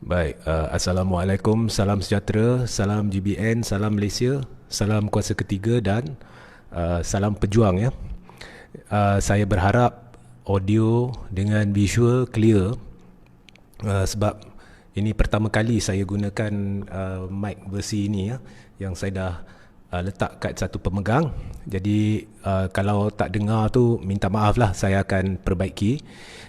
Baik, Assalamualaikum, salam sejahtera, salam GBN, salam Malaysia, salam kuasa ketiga dan salam pejuang ya. Saya berharap audio dengan visual clear sebab ini pertama kali saya gunakan mic versi ini ya, yang saya dah letak kat satu pemegang. Jadi kalau tak dengar tu minta maaf lah, saya akan perbaiki.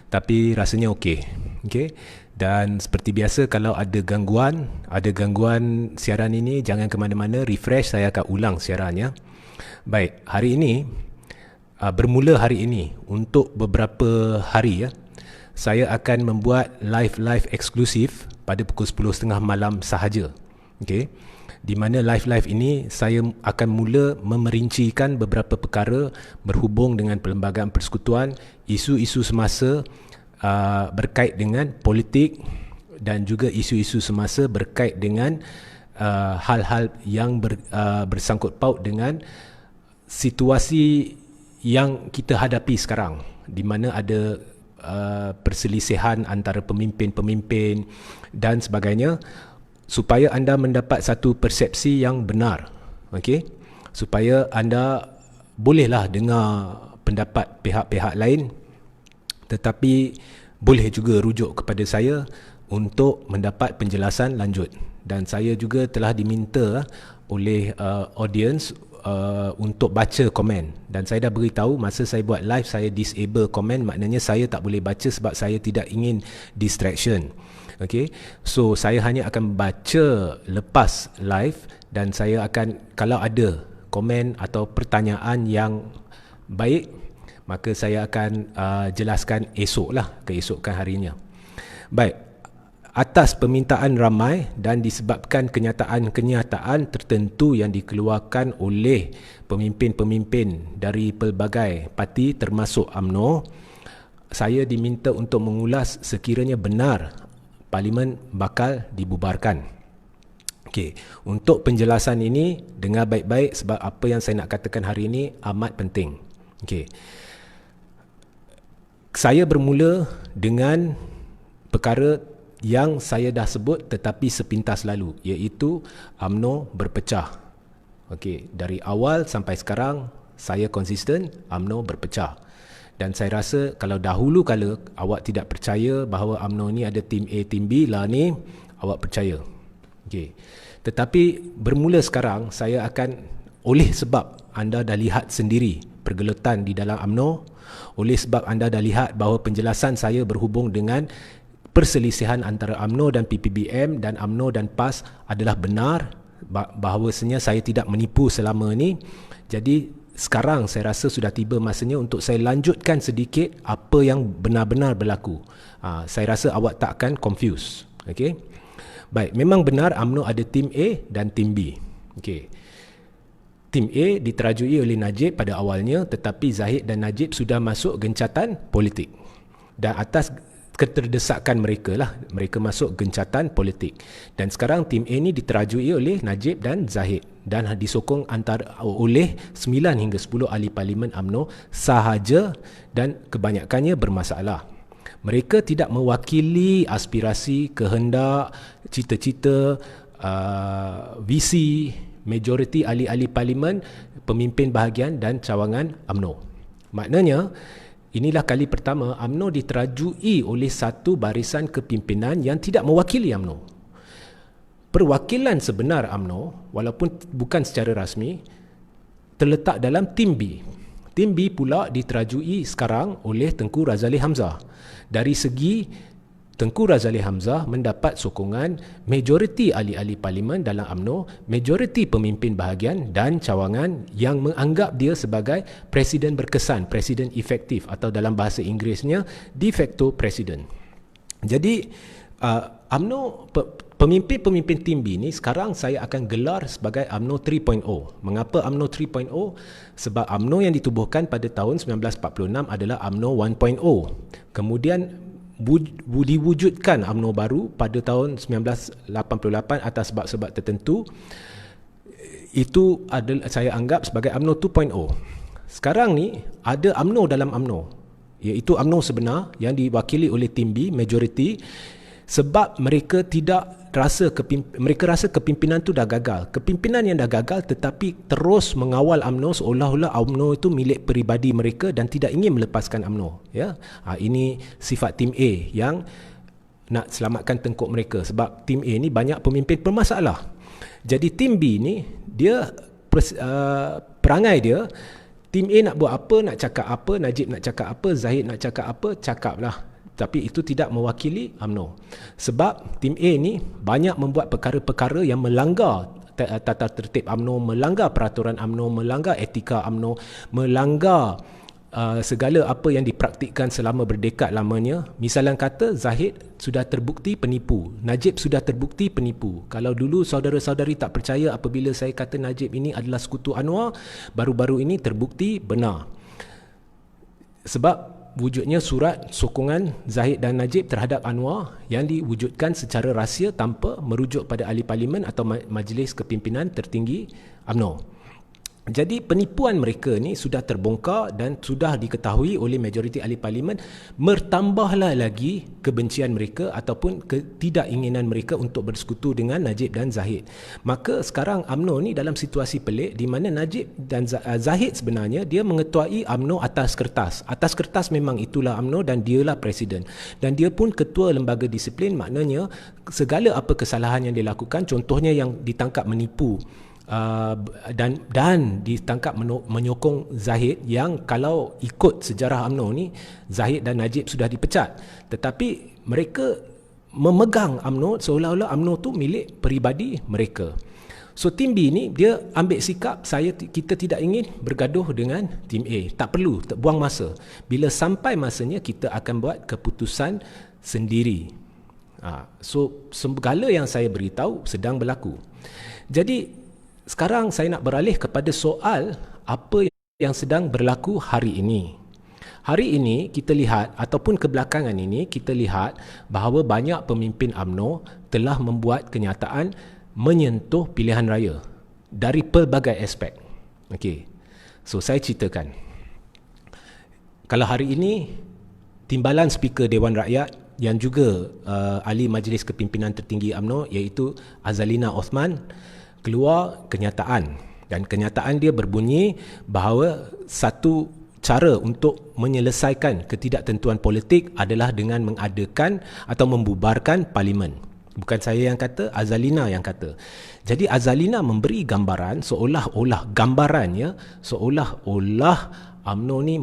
Tapi rasanya okey. Okey. Dan seperti biasa kalau ada gangguan siaran ini, jangan ke mana-mana, refresh, saya akan ulang siarannya. Baik, hari ini bermula hari ini untuk beberapa hari ya, saya akan membuat live eksklusif pada pukul 10.30 malam sahaja. Okey. Di mana live ini saya akan mula memerincikan beberapa perkara berhubung dengan Perlembagaan Persekutuan, isu-isu semasa berkait dengan politik dan juga isu-isu semasa berkait dengan hal-hal yang bersangkut paut dengan situasi yang kita hadapi sekarang, di mana ada perselisihan antara pemimpin-pemimpin dan sebagainya, supaya anda mendapat satu persepsi yang benar. Okey, supaya anda bolehlah dengar pendapat pihak-pihak lain, tetapi boleh juga rujuk kepada saya untuk mendapat penjelasan lanjut. Dan saya juga telah diminta oleh audience untuk baca komen, dan saya dah beritahu masa saya buat live saya disable komen, maknanya saya tak boleh baca sebab saya tidak ingin distraction. Okay, so saya hanya akan baca lepas live, dan saya akan, kalau ada komen atau pertanyaan yang baik, maka saya akan jelaskan keesokan harinya. Baik, atas permintaan ramai dan disebabkan kenyataan-kenyataan tertentu yang dikeluarkan oleh pemimpin-pemimpin dari pelbagai parti termasuk UMNO, saya diminta untuk mengulas sekiranya benar Parlimen bakal dibubarkan. Okey, untuk penjelasan ini dengar baik-baik sebab apa yang saya nak katakan hari ini amat penting. Okey. Saya bermula dengan perkara yang saya dah sebut tetapi sepintas lalu, iaitu UMNO berpecah. Okey, dari awal sampai sekarang saya konsisten UMNO berpecah. Dan saya rasa kalau dahulu kala awak tidak percaya bahawa UMNO ni ada tim A, tim B, lah ni awak percaya. Okey. Tetapi bermula sekarang saya akan, oleh sebab anda dah lihat sendiri pergelutan di dalam UMNO, oleh sebab anda dah lihat bahawa penjelasan saya berhubung dengan perselisihan antara UMNO dan PPBM dan UMNO dan PAS adalah benar, bahawasanya saya tidak menipu selama ni. Jadi sekarang saya rasa sudah tiba masanya untuk saya lanjutkan sedikit apa yang benar-benar berlaku. Saya rasa awak tak akan confuse. Okay? Baik, memang benar UMNO ada tim A dan tim B. Okay. Tim A diterajui oleh Najib pada awalnya, tetapi Zahid dan Najib sudah masuk gencatan politik. Dan atas keterdesakan mereka lah, mereka masuk gencatan politik. Dan sekarang tim A ni diterajui oleh Najib dan Zahid, dan disokong oleh 9 hingga 10 ahli parlimen UMNO sahaja, dan kebanyakannya bermasalah. Mereka tidak mewakili aspirasi, kehendak, cita-cita visi majoriti ahli-ahli parlimen, pemimpin bahagian dan cawangan UMNO. Maknanya inilah kali pertama UMNO diterajui oleh satu barisan kepimpinan yang tidak mewakili UMNO. Perwakilan sebenar UMNO, walaupun bukan secara rasmi, terletak dalam tim B. Tim B pula diterajui sekarang oleh Tengku Razali Hamzah. Dari segi Tengku Razali Hamzah mendapat sokongan majoriti ahli-ahli parlimen dalam UMNO, majoriti pemimpin bahagian dan cawangan yang menganggap dia sebagai presiden berkesan, presiden efektif, atau dalam bahasa Inggerisnya de facto presiden. Jadi UMNO, pemimpin-pemimpin tim B ni sekarang saya akan gelar sebagai UMNO 3.0. Mengapa UMNO 3.0? Sebab UMNO yang ditubuhkan pada tahun 1946 adalah UMNO 1.0. Kemudian diwujudkan UMNO baru pada tahun 1988 atas sebab-sebab tertentu. Itu adalah saya anggap sebagai UMNO 2.0. Sekarang ni ada UMNO dalam UMNO, iaitu UMNO sebenar yang diwakili oleh tim B, majoriti. Sebab mereka mereka rasa kepimpinan tu dah gagal. Kepimpinan yang dah gagal tetapi terus mengawal UMNO seolah-olah UMNO itu milik peribadi mereka dan tidak ingin melepaskan UMNO. Ya, ini sifat tim A yang nak selamatkan tengkuk mereka, sebab tim A ni banyak pemimpin bermasalah. Jadi tim B ni dia perangai dia, tim A nak buat apa, nak cakap apa, Najib nak cakap apa, Zahid nak cakap apa, cakaplah. Tapi itu tidak mewakili UMNO. Sebab tim A ni banyak membuat perkara-perkara yang melanggar tata tertib UMNO, melanggar peraturan UMNO, melanggar etika UMNO, melanggar segala apa yang dipraktikkan selama berdekad lamanya. Misalnya kata, Zahid sudah terbukti penipu, Najib sudah terbukti penipu. Kalau dulu saudara-saudari tak percaya apabila saya kata Najib ini adalah sekutu Anwar, baru-baru ini terbukti benar. Sebab wujudnya surat sokongan Zahid dan Najib terhadap Anwar yang diwujudkan secara rahsia tanpa merujuk pada ahli parlimen atau majlis kepimpinan tertinggi UMNO. Jadi penipuan mereka ni sudah terbongkar dan sudah diketahui oleh majoriti ahli parlimen. Bertambahlah lagi kebencian mereka ataupun ketidakinginan mereka untuk bersekutu dengan Najib dan Zahid. Maka sekarang UMNO ni dalam situasi pelik di mana Najib dan Zahid sebenarnya dia mengetuai UMNO atas kertas. Atas kertas memang itulah UMNO dan dialah presiden. Dan dia pun ketua lembaga disiplin, maknanya segala apa kesalahan yang dilakukan, contohnya yang ditangkap menipu dan ditangkap menyokong Zahid, yang kalau ikut sejarah UMNO ni Zahid dan Najib sudah dipecat, tetapi mereka memegang UMNO seolah-olah UMNO tu milik peribadi mereka. So tim B ni dia ambil sikap, kita tidak ingin bergaduh dengan tim A, tak perlu, buang masa. Bila sampai masanya kita akan buat keputusan sendiri. So segala yang saya beritahu sedang berlaku. Jadi sekarang saya nak beralih kepada soal apa yang sedang berlaku hari ini. Hari ini kita lihat, ataupun kebelakangan ini kita lihat bahawa banyak pemimpin UMNO telah membuat kenyataan menyentuh pilihan raya dari pelbagai aspek. Okey. So saya ceritakan. Kalau hari ini timbalan Speaker Dewan Rakyat yang juga ahli Majlis Kepimpinan Tertinggi UMNO iaitu Azalina Othman keluar kenyataan, dan kenyataan dia berbunyi bahawa satu cara untuk menyelesaikan ketidaktentuan politik adalah dengan mengadakan atau membubarkan parlimen. Bukan saya yang kata, Azalina yang kata. Jadi Azalina memberi gambaran gambarannya seolah-olah UMNO ni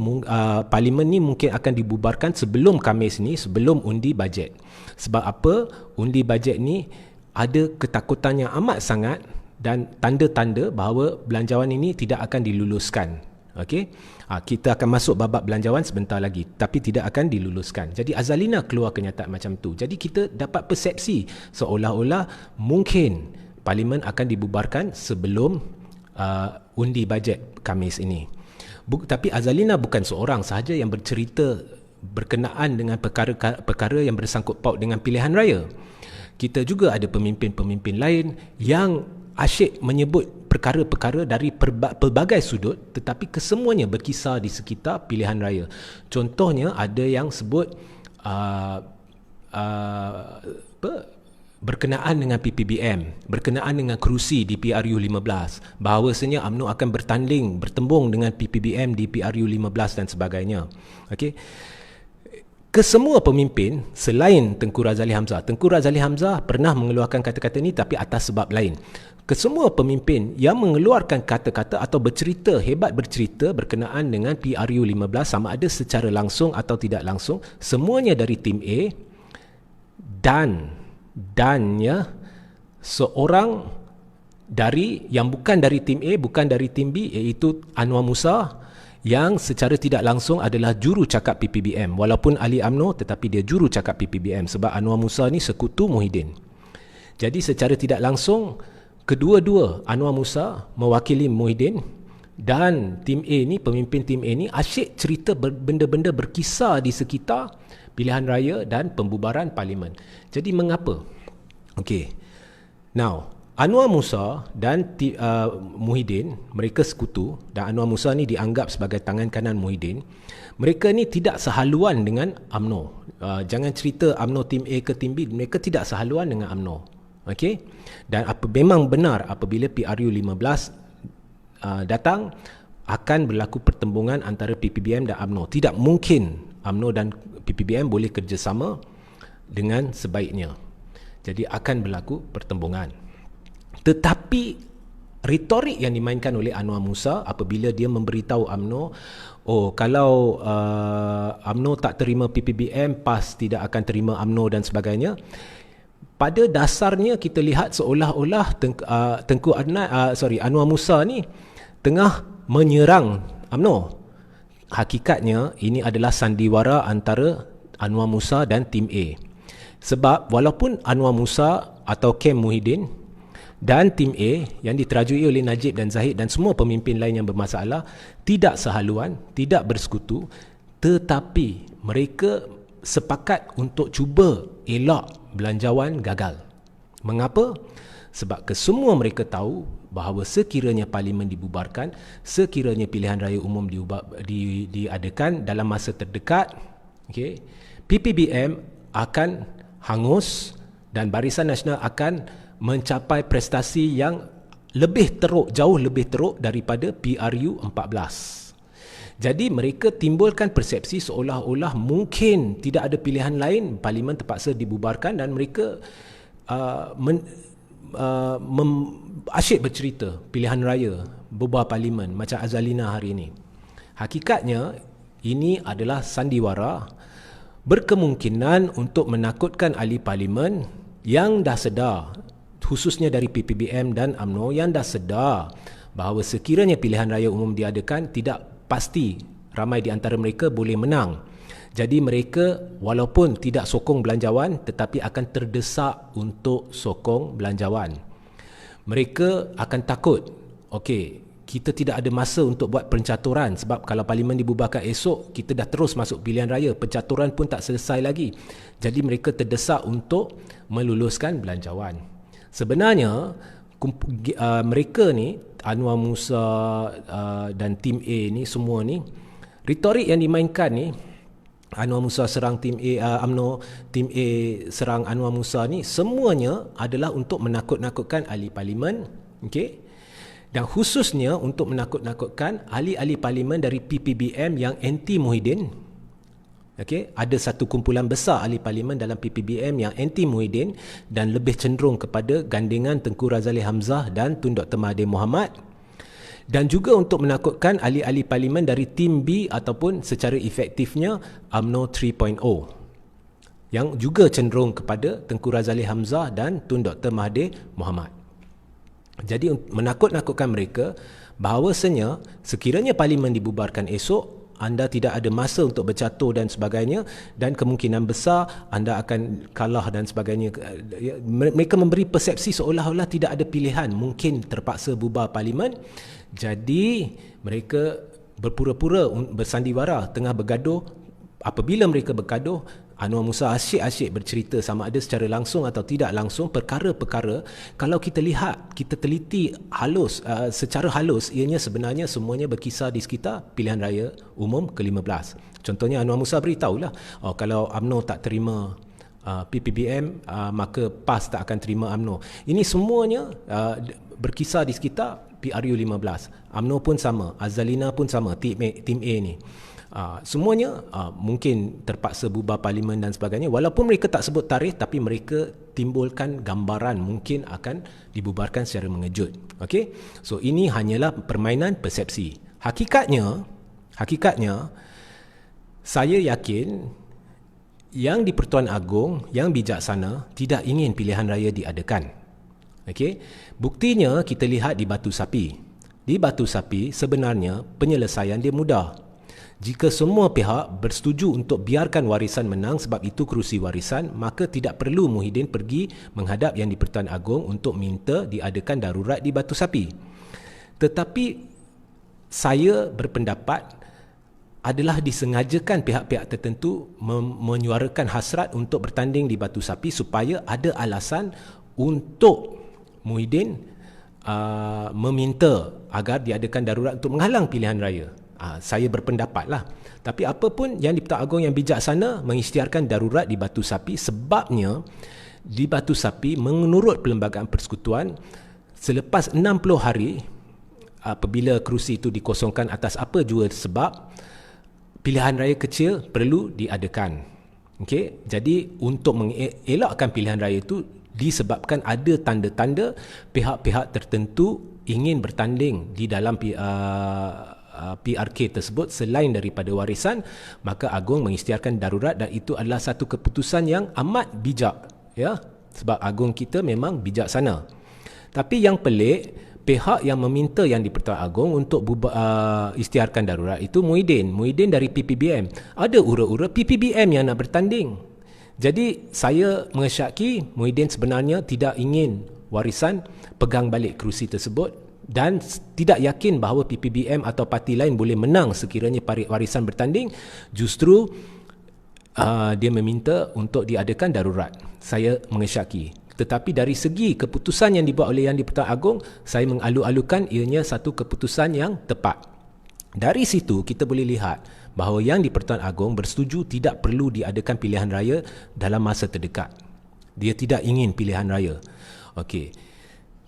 parlimen ni mungkin akan dibubarkan sebelum Khamis ni, sebelum undi bajet. Sebab apa? Undi bajet ni ada ketakutan yang amat sangat dan tanda-tanda bahawa belanjawan ini tidak akan diluluskan. Okey, kita akan masuk babak belanjawan sebentar lagi, tapi tidak akan diluluskan. Jadi Azalina keluar kenyataan macam tu. Jadi kita dapat persepsi seolah-olah mungkin parlimen akan dibubarkan sebelum undi bajet Khamis ini. Tapi Azalina bukan seorang sahaja yang bercerita berkenaan dengan perkara yang bersangkut paut dengan pilihan raya. Kita juga ada pemimpin-pemimpin lain yang asyik menyebut perkara-perkara dari pelbagai sudut, tetapi kesemuanya berkisar di sekitar pilihan raya. Contohnya ada yang sebut berkenaan dengan PPBM, berkenaan dengan kerusi di PRU 15, bahawasanya UMNO akan bertembung dengan PPBM di PRU 15 dan sebagainya. Okey. Kesemua pemimpin selain Tengku Razali Hamzah pernah mengeluarkan kata-kata ini tapi atas sebab lain. Kesemua pemimpin yang mengeluarkan kata-kata atau hebat bercerita berkenaan dengan PRU 15 sama ada secara langsung atau tidak langsung, semuanya dari tim A dan seorang yang bukan dari tim A, bukan dari tim B, iaitu Anwar Musa, yang secara tidak langsung adalah juru cakap PPBM. Walaupun ahli UMNO tetapi dia juru cakap PPBM sebab Anwar Musa ni sekutu Muhyiddin. Jadi secara tidak langsung kedua-dua, Anwar Musa mewakili Muhyiddin dan tim A ni, pemimpin tim A ni asyik cerita benda-benda berkisar di sekitar pilihan raya dan pembubaran parlimen. Jadi mengapa? Okey. Now, Anwar Musa dan Muhyiddin, mereka sekutu, dan Anwar Musa ni dianggap sebagai tangan kanan Muhyiddin. Mereka ni tidak sehaluan dengan UMNO. Jangan cerita UMNO tim A ke tim B, mereka tidak sehaluan dengan UMNO. Okey? Dan memang benar apabila PRU 15 datang, akan berlaku pertembungan antara PPBM dan UMNO. Tidak mungkin UMNO dan PPBM boleh kerjasama dengan sebaiknya. Jadi akan berlaku pertembungan. Tetapi retorik yang dimainkan oleh Anwar Musa apabila dia memberitahu UMNO, kalau UMNO tak terima PPBM, PAS tidak akan terima UMNO dan sebagainya, pada dasarnya kita lihat seolah-olah Anwar Musa ni tengah menyerang UMNO. Hakikatnya ini adalah sandiwara antara Anwar Musa dan tim A. Sebab walaupun Anwar Musa atau Kem Muhyiddin dan tim A yang diterajui oleh Najib dan Zahid dan semua pemimpin lain yang bermasalah tidak sehaluan, tidak bersekutu, tetapi mereka sepakat untuk cuba elak belanjawan gagal. Mengapa? Sebab kesemua mereka tahu bahawa sekiranya parlimen dibubarkan, sekiranya pilihan raya umum diadakan dalam masa terdekat, PPBM akan hangus dan Barisan Nasional akan mencapai prestasi yang jauh lebih teruk daripada PRU 14. Jadi mereka timbulkan persepsi seolah-olah mungkin tidak ada pilihan lain, parlimen terpaksa dibubarkan, dan mereka asyik bercerita pilihan raya, bubar parlimen macam Azalina hari ini. Hakikatnya ini adalah sandiwara, berkemungkinan untuk menakutkan ahli parlimen yang dah sedar, khususnya dari PPBM dan UMNO, yang dah sedar bahawa sekiranya pilihan raya umum diadakan, tidak pasti ramai di antara mereka boleh menang. Jadi mereka walaupun tidak sokong belanjawan, tetapi akan terdesak untuk sokong belanjawan. Mereka akan takut, kita tidak ada masa untuk buat pencaturan, sebab kalau parlimen dibubarkan esok, kita dah terus masuk pilihan raya, pencaturan pun tak selesai lagi. Jadi mereka terdesak untuk meluluskan belanjawan. Sebenarnya mereka ni, Anwar Musa dan tim A ni, semua ni, retorik yang dimainkan ni, Anwar Musa serang tim A, UMNO, tim A serang Anwar Musa ni, semuanya adalah untuk menakut-nakutkan ahli parlimen, dan khususnya untuk menakut-nakutkan ahli-ahli parlimen dari PPBM yang anti Muhyiddin. Ada satu kumpulan besar ahli parlimen dalam PPBM yang anti Muhyiddin dan lebih cenderung kepada gandengan Tengku Razaleigh Hamzah dan Tun Dr. Mahathir Mohamad, dan juga untuk menakutkan ahli-ahli parlimen dari tim B ataupun secara efektifnya UMNO 3.0 yang juga cenderung kepada Tengku Razaleigh Hamzah dan Tun Dr. Mahathir Mohamad. Jadi menakut-nakutkan mereka bahawasanya sekiranya parlimen dibubarkan esok, anda tidak ada masa untuk bercatur dan sebagainya, dan kemungkinan besar anda akan kalah dan sebagainya. Mereka memberi persepsi seolah-olah tidak ada pilihan, mungkin terpaksa bubar parlimen. Jadi mereka berpura-pura bersandiwara tengah bergaduh. Apabila mereka bergaduh, Anwar Musa asyik-asyik bercerita sama ada secara langsung atau tidak langsung perkara-perkara. Kalau kita lihat, kita teliti halus, secara halus, ianya sebenarnya semuanya berkisar di sekitar pilihan raya umum ke-15. Contohnya Anwar Musa beritahulah, kalau UMNO tak terima PPBM, maka PAS tak akan terima UMNO. Ini semuanya berkisar di sekitar PRU 15. UMNO pun sama, Azalina pun sama, tim A ni. Semuanya mungkin terpaksa bubar parlimen dan sebagainya. Walaupun mereka tak sebut tarikh, tapi mereka timbulkan gambaran mungkin akan dibubarkan secara mengejut. So ini hanyalah permainan persepsi. Hakikatnya saya yakin yang di Pertuan Agong yang bijaksana tidak ingin pilihan raya diadakan. Buktinya kita lihat di Batu Sapi. Di Batu Sapi sebenarnya penyelesaian dia mudah. Jika semua pihak bersetuju untuk biarkan warisan menang sebab itu kerusi warisan, maka tidak perlu Muhyiddin pergi menghadap Yang di-Pertuan Agong untuk minta diadakan darurat di Batu Sapi. Tetapi saya berpendapat adalah disengajakan pihak-pihak tertentu menyuarakan hasrat untuk bertanding di Batu Sapi supaya ada alasan untuk Muhyiddin meminta agar diadakan darurat untuk menghalang pilihan raya. Saya berpendapatlah. Tapi apa pun Yang di-Pertuan Agong yang bijaksana mengisytiharkan darurat di Batu Sapi, sebabnya di Batu Sapi menurut Perlembagaan Persekutuan selepas 60 hari apabila kerusi itu dikosongkan atas apa jua sebab, pilihan raya kecil perlu diadakan. Okey, jadi untuk mengelakkan pilihan raya itu disebabkan ada tanda-tanda pihak-pihak tertentu ingin bertanding di dalam PRK tersebut selain daripada warisan, maka Agong mengisytiharkan darurat, dan itu adalah satu keputusan yang amat bijak, ya, sebab Agong kita memang bijaksana. Tapi yang pelik, pihak yang meminta Yang di-Pertuan Agong untuk isytiharkan darurat itu Muhyiddin dari PPBM. Ada ura-ura PPBM yang nak bertanding. Jadi saya mengesyaki Muhyiddin sebenarnya tidak ingin warisan pegang balik kerusi tersebut dan tidak yakin bahawa PPBM atau parti lain boleh menang sekiranya warisan bertanding. Justru dia meminta untuk diadakan darurat. Saya mengesyaki. Tetapi dari segi keputusan yang dibuat oleh Yang di-Pertuan Agong, saya mengalu-alukan ianya satu keputusan yang tepat. Dari situ kita boleh lihat bahawa Yang di-Pertuan Agong bersetuju tidak perlu diadakan pilihan raya dalam masa terdekat. Dia tidak ingin pilihan raya. Okey.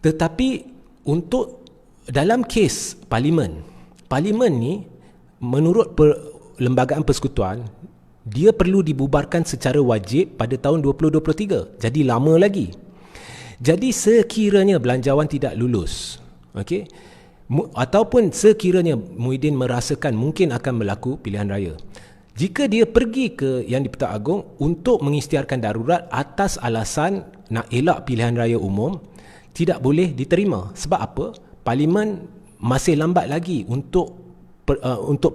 Tetapi untuk dalam kes parlimen ni menurut Perlembagaan Persekutuan, dia perlu dibubarkan secara wajib pada tahun 2023. Jadi lama lagi. Jadi sekiranya belanjawan tidak lulus, okey, ataupun sekiranya Muhyiddin merasakan mungkin akan berlaku pilihan raya, jika dia pergi ke Yang di-Pertuan Agong untuk mengisytiharkan darurat atas alasan nak elak pilihan raya umum, tidak boleh diterima. Sebab apa? Parlimen masih lambat lagi untuk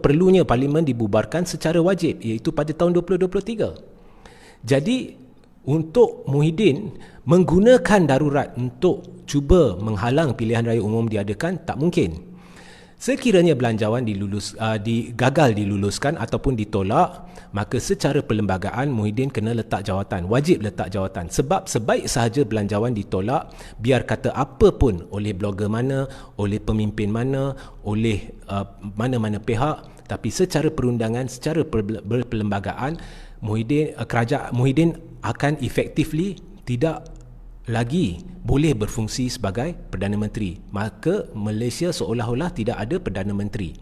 perlunya parlimen dibubarkan secara wajib, iaitu pada tahun 2023. Jadi untuk Muhyiddin menggunakan darurat untuk cuba menghalang pilihan raya umum diadakan, tak mungkin. Sekiranya belanjawan gagal diluluskan ataupun ditolak, maka secara perlembagaan Muhyiddin kena letak jawatan, wajib letak jawatan. Sebab sebaik sahaja belanjawan ditolak, biar kata apa pun oleh blogger mana, oleh pemimpin mana, oleh mana-mana pihak, tapi secara perundangan, secara perlembagaan, Muhyiddin akan effectively tidak lagi boleh berfungsi sebagai Perdana Menteri. Maka Malaysia seolah-olah tidak ada Perdana Menteri.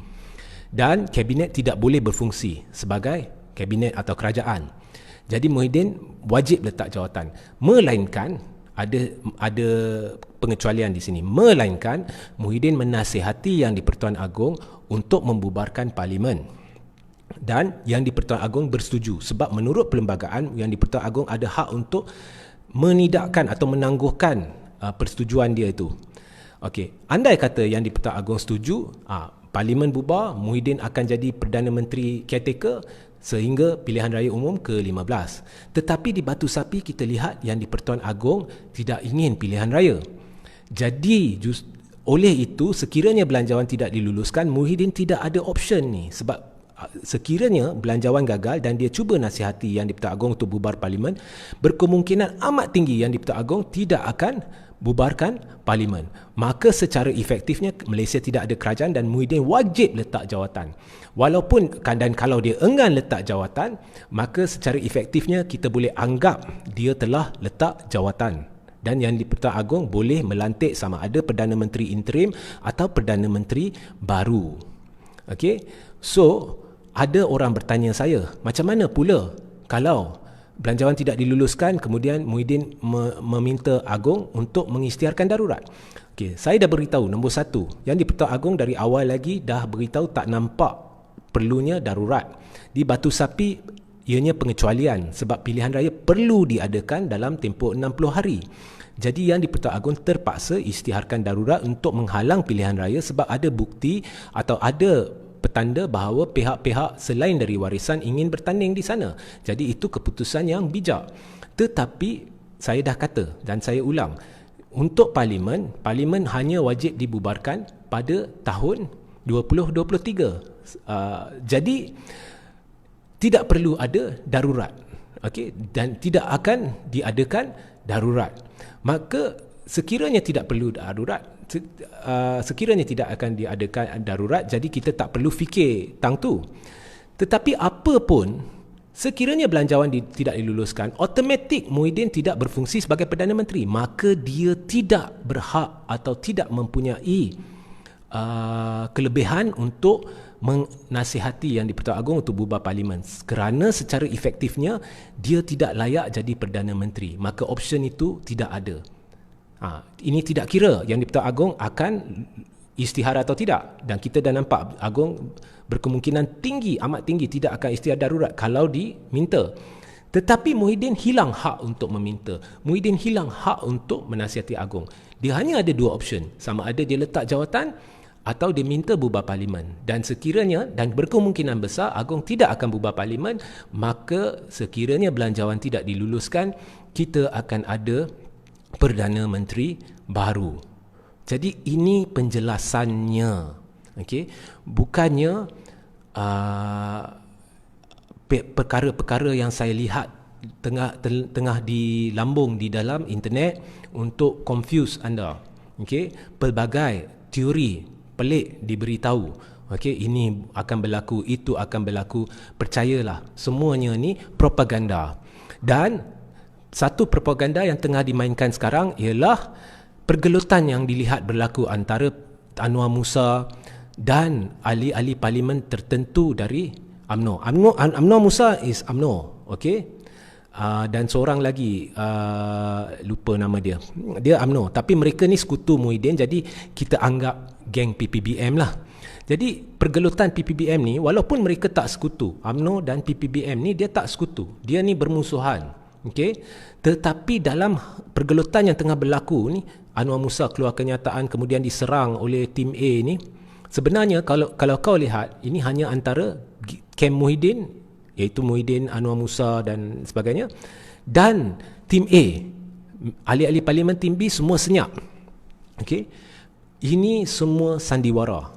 Dan Kabinet tidak boleh berfungsi sebagai Kabinet atau kerajaan. Jadi Muhyiddin wajib letak jawatan. Melainkan, ada pengecualian di sini. Melainkan, Muhyiddin menasihati Yang di-Pertuan Agong untuk membubarkan parlimen. Dan Yang di-Pertuan Agong bersetuju. Sebab menurut perlembagaan, Yang di-Pertuan Agong ada hak untuk menidakkan atau menangguhkan persetujuan dia itu. Okey, andai kata Yang di-Pertuan Agong setuju, parlimen bubar, Muhyiddin akan jadi Perdana Menteri caretaker sehingga pilihan raya umum ke-15. Tetapi di Batu Sapi kita lihat Yang di-Pertuan Agong tidak ingin pilihan raya. Jadi oleh itu sekiranya belanjawan tidak diluluskan, Muhyiddin tidak ada option ni. Sebab sekiranya belanjawan gagal dan dia cuba nasihati Yang di-Pertuan Agong untuk bubar parlimen, berkemungkinan amat tinggi Yang di-Pertuan Agong tidak akan bubarkan parlimen. Maka secara efektifnya Malaysia tidak ada kerajaan dan Muhyiddin wajib letak jawatan. Walaupun dan kalau dia enggan letak jawatan, maka secara efektifnya kita boleh anggap dia telah letak jawatan. Dan Yang di-Pertuan Agong boleh melantik sama ada Perdana Menteri interim atau Perdana Menteri baru. Okey. So, ada orang bertanya saya, macam mana pula kalau belanjawan tidak diluluskan, kemudian Muhyiddin meminta Agong untuk mengisytiharkan darurat? Okey, saya dah beritahu, nombor satu, Yang di-Pertuan Agong dari awal lagi dah beritahu tak nampak perlunya darurat. Di Batu Sapi, ianya pengecualian sebab pilihan raya perlu diadakan dalam tempoh 60 hari. Jadi Yang di-Pertuan Agong terpaksa isytiharkan darurat untuk menghalang pilihan raya sebab ada bukti atau ada petanda bahawa pihak-pihak selain dari warisan ingin bertanding di sana. Jadi itu keputusan yang bijak. Tetapi saya dah kata dan saya ulang, untuk parlimen hanya wajib dibubarkan pada tahun 2023. Jadi tidak perlu ada darurat. Okey, dan tidak akan diadakan darurat. Maka sekiranya tidak perlu darurat, sekiranya tidak akan diadakan darurat, jadi kita tak perlu fikir tentang tu. Tetapi apa pun, sekiranya belanjawan tidak diluluskan, automatik Muhyiddin tidak berfungsi sebagai Perdana Menteri, maka dia tidak berhak atau tidak mempunyai kelebihan untuk menasihati Yang di-Pertuan Agong untuk bubar parlimen, kerana secara efektifnya dia tidak layak jadi Perdana Menteri, maka option itu tidak ada. Ini tidak kira Yang di-Pertuan Agong akan isytihar atau tidak, dan kita dah nampak Agong berkemungkinan tinggi, amat tinggi tidak akan isytihar darurat kalau diminta. Tetapi Muhyiddin hilang hak untuk meminta, Muhyiddin hilang hak untuk menasihati Agong. Dia hanya ada dua option, sama ada dia letak jawatan atau dia minta bubar parlimen. Dan sekiranya, dan berkemungkinan besar Agong tidak akan bubar parlimen, maka sekiranya belanjawan tidak diluluskan, kita akan ada Perdana Menteri baru. Jadi ini penjelasannya. Okey, bukannya perkara-perkara yang saya lihat tengah dilambung di dalam internet untuk confuse anda. Okey, pelbagai teori pelik diberitahu. Okey, ini akan berlaku, itu akan berlaku. Percayalah, semuanya ni propaganda. Dan satu propaganda yang tengah dimainkan sekarang ialah pergelutan yang dilihat berlaku antara Anwar Musa dan ahli-ahli parlimen tertentu dari UMNO. Anwar Musa is UMNO, okey. Dan seorang lagi lupa nama dia. Dia UMNO, tapi mereka ni sekutu Muhyiddin, jadi kita anggap geng PPBM lah. Jadi pergelutan PPBM ni, walaupun mereka tak sekutu, UMNO dan PPBM ni dia tak sekutu, dia ni bermusuhan, okey. Tetapi dalam pergelutan yang tengah berlaku ni, Anwar Musa keluar kenyataan kemudian diserang oleh tim A ni. Sebenarnya kalau kau lihat, ini hanya antara kem Muhyiddin, iaitu Muhyiddin, Anwar Musa dan sebagainya, dan tim A. Ahli-ahli parlimen tim B semua senyap. Okey. Ini semua sandiwara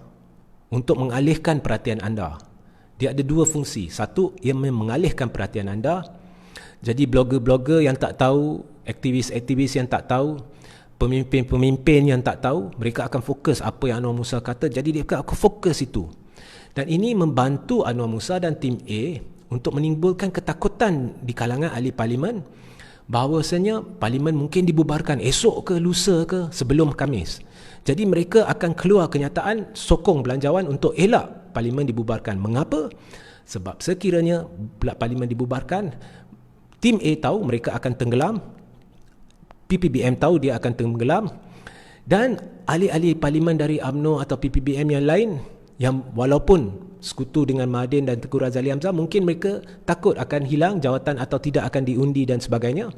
untuk mengalihkan perhatian anda. Dia ada dua fungsi. Satu, ia mengalihkan perhatian anda. Jadi blogger-blogger yang tak tahu, aktivis-aktivis yang tak tahu, pemimpin-pemimpin yang tak tahu, mereka akan fokus apa yang Anwar Musa kata, jadi dia akan fokus itu. Dan ini membantu Anwar Musa dan tim A untuk menimbulkan ketakutan di kalangan ahli parlimen bahawasanya parlimen mungkin dibubarkan esok ke lusa ke sebelum Khamis. Jadi mereka akan keluar kenyataan sokong belanjawan untuk elak parlimen dibubarkan. Mengapa? Sebab sekiranya parlimen dibubarkan, tim A tahu mereka akan tenggelam, PPBM tahu dia akan tenggelam, dan ahli-ahli parlimen dari UMNO atau PPBM yang lain yang walaupun sekutu dengan Mahadin dan Tengku Razali Hamzah, mungkin mereka takut akan hilang jawatan atau tidak akan diundi dan sebagainya,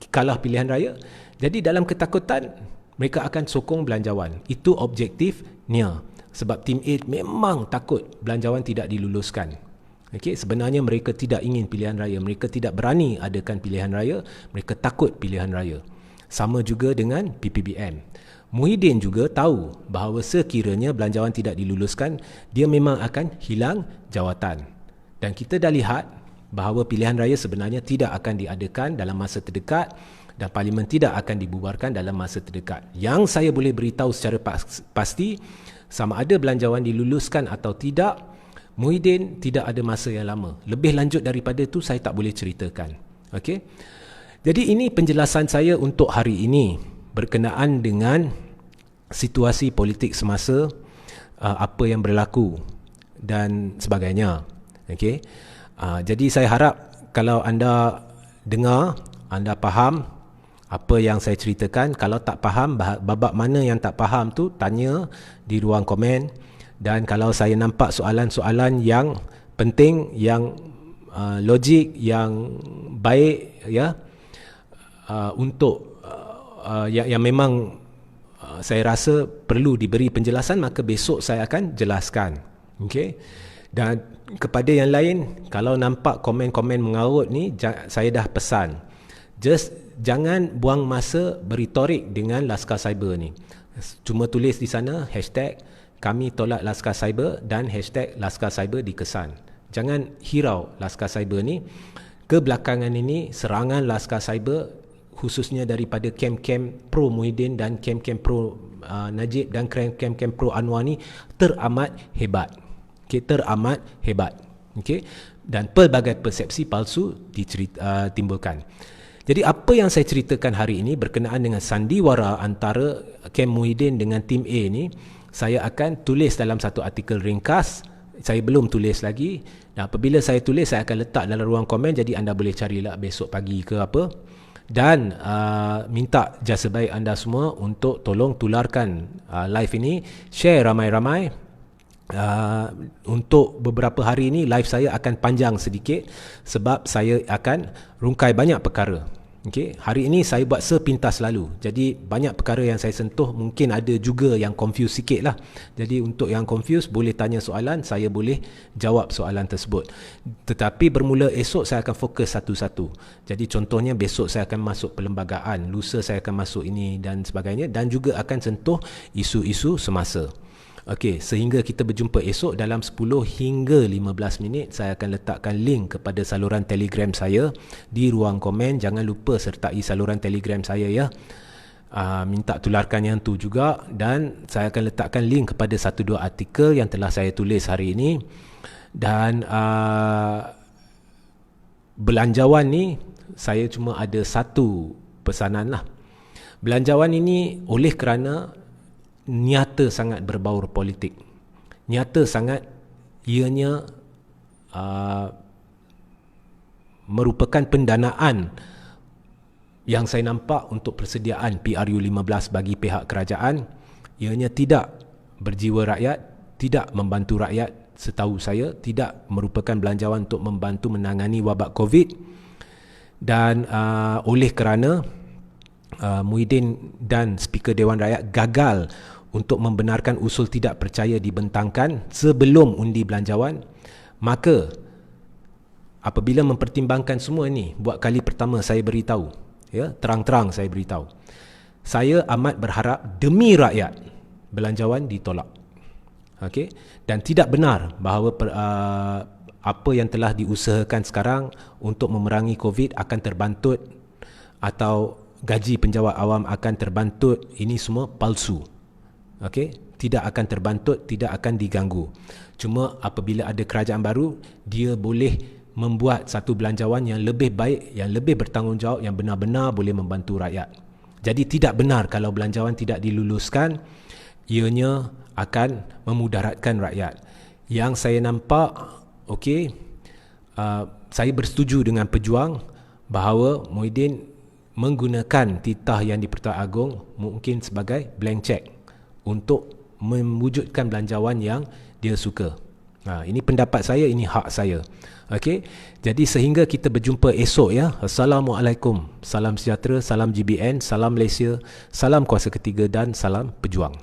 kalah pilihan raya. Jadi dalam ketakutan mereka akan sokong belanjawan. Itu objektifnya. Sebab tim A memang takut belanjawan tidak diluluskan. Okay, sebenarnya mereka tidak ingin pilihan raya, mereka tidak berani adakan pilihan raya, mereka takut pilihan raya. Sama juga dengan PPBM. Muhyiddin juga tahu bahawa sekiranya belanjawan tidak diluluskan, dia memang akan hilang jawatan. Dan kita dah lihat bahawa pilihan raya sebenarnya tidak akan diadakan dalam masa terdekat dan parlimen tidak akan dibubarkan dalam masa terdekat. Yang saya boleh beritahu secara pasti, sama ada belanjawan diluluskan atau tidak, Muhyiddin tidak ada masa yang lama. Lebih lanjut daripada itu saya tak boleh ceritakan. Okey. Jadi ini penjelasan saya untuk hari ini berkenaan dengan situasi politik semasa, apa yang berlaku dan sebagainya. Okey. Jadi saya harap kalau anda dengar, anda faham apa yang saya ceritakan. Kalau tak faham, babak mana yang tak faham tu tanya di ruang komen. Dan kalau saya nampak soalan-soalan yang penting, yang logik, yang baik, ya, untuk yang memang saya rasa perlu diberi penjelasan, maka besok saya akan jelaskan. Okey. Dan kepada yang lain, kalau nampak komen-komen mengarut ni, saya dah pesan, jangan buang masa beritorik dengan Laskar Cyber ni. Cuma tulis di sana hashtag kami tolak Laskar Cyber dan hashtag Laskar Cyber dikesan. Jangan hirau Laskar Cyber ni. Kebelakangan ini serangan Laskar Cyber khususnya daripada kem-kem pro Muhyiddin dan kem-kem pro Najib dan kem-kem pro Anwar ni teramat hebat. Okay, teramat hebat. Okay? Dan pelbagai persepsi palsu ditimbulkan. Jadi apa yang saya ceritakan hari ini berkenaan dengan sandiwara antara kem Muhyiddin dengan tim A ni, saya akan tulis dalam satu artikel ringkas. Saya belum tulis lagi. Dan apabila saya tulis, saya akan letak dalam ruang komen, jadi anda boleh carilah besok pagi ke apa. Dan minta jasa baik anda semua untuk tolong tularkan live ini, share ramai-ramai. Untuk beberapa hari ini live saya akan panjang sedikit sebab saya akan rungkai banyak perkara. Okay. Hari ini saya buat sepintas lalu, jadi banyak perkara yang saya sentuh, mungkin ada juga yang confuse sikit lah. Jadi untuk yang confuse boleh tanya soalan, saya boleh jawab soalan tersebut. Tetapi bermula esok saya akan fokus satu-satu. Jadi contohnya besok saya akan masuk perlembagaan, lusa saya akan masuk ini dan sebagainya, dan juga akan sentuh isu-isu semasa. Okey, sehingga kita berjumpa esok dalam 10 hingga 15 minit. Saya akan letakkan link kepada saluran Telegram saya di ruang komen. Jangan lupa sertai saluran Telegram saya ya. Minta tularkan yang tu juga. Dan saya akan letakkan link kepada 1-2 artikel yang telah saya tulis hari ini. Dan belanjawan ni saya cuma ada satu pesanan lah. Belanjawan ini oleh kerana nyata sangat berbaur politik, nyata sangat ianya merupakan pendanaan yang saya nampak untuk persediaan PRU15 bagi pihak kerajaan. Ianya tidak berjiwa rakyat, tidak membantu rakyat. Setahu saya tidak merupakan belanjawan untuk membantu menangani wabak COVID. Dan oleh kerana Muhyiddin dan Speaker Dewan Rakyat gagal untuk membenarkan usul tidak percaya dibentangkan sebelum undi belanjawan, maka apabila mempertimbangkan semua ini, buat kali pertama saya beritahu, ya, terang-terang saya beritahu, saya amat berharap demi rakyat belanjawan ditolak. Okey, dan tidak benar bahawa apa yang telah diusahakan sekarang untuk memerangi COVID akan terbantut atau gaji penjawat awam akan terbantut. Ini semua palsu. Okey, tidak akan terbantut, tidak akan diganggu. Cuma apabila ada kerajaan baru, dia boleh membuat satu belanjawan yang lebih baik, yang lebih bertanggungjawab, yang benar-benar boleh membantu rakyat. Jadi tidak benar kalau belanjawan tidak diluluskan, ianya akan memudaratkan rakyat. Yang saya nampak, okey, saya bersetuju dengan pejuang bahawa Muhyiddin menggunakan titah yang di-Pertuan Agong mungkin sebagai blank check untuk mewujudkan belanjawan yang dia suka. Ini pendapat saya, ini hak saya. Okey, jadi sehingga kita berjumpa esok ya. Assalamualaikum. Salam sejahtera, salam GBN, salam Malaysia, salam kuasa ketiga dan salam pejuang.